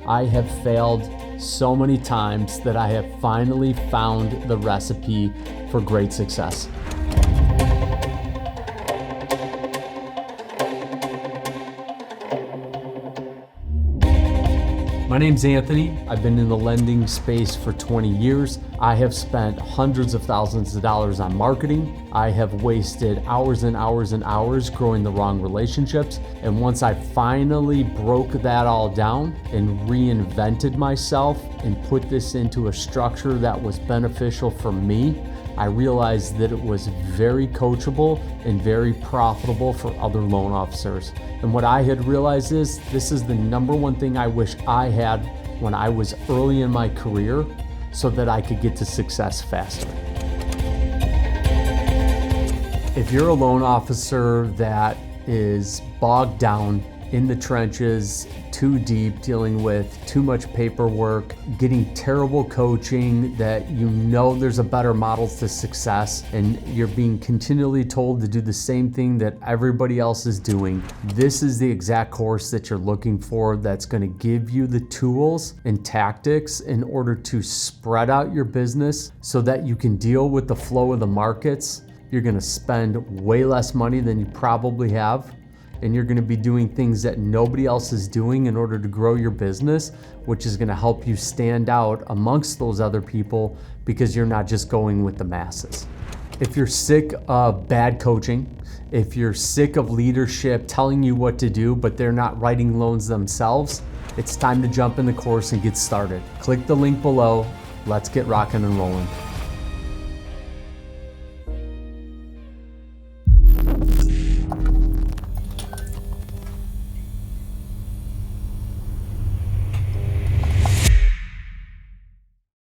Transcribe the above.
I have failed so many times that I have finally found the recipe for great success. My name's Anthony. I've been in the lending space for 20 years. I have spent hundreds of thousands of dollars on marketing. I have wasted hours and hours and hours growing the wrong relationships. And once I finally broke that all down and reinvented myself and put this into a structure that was beneficial for me, I realized that it was very coachable and very profitable for other loan officers. And what I had realized is this is the number one thing I wish I had when I was early in my career so that I could get to success faster. If you're a loan officer that is bogged down in the trenches, too deep, dealing with too much paperwork, getting terrible coaching, that you know there's a better model to success, and you're being continually told to do the same thing that everybody else is doing, this is the exact course that you're looking for that's going to give you the tools and tactics in order to spread out your business so that you can deal with the flow of the markets. You're going to spend way less money than you probably have, and you're going to be doing things that nobody else is doing in order to grow your business, which is going to help you stand out amongst those other people because you're not just going with the masses. If you're sick of bad coaching, if you're sick of leadership telling you what to do, but they're not writing loans themselves, it's time to jump in the course and get started. Click the link below. Let's get rocking and rolling.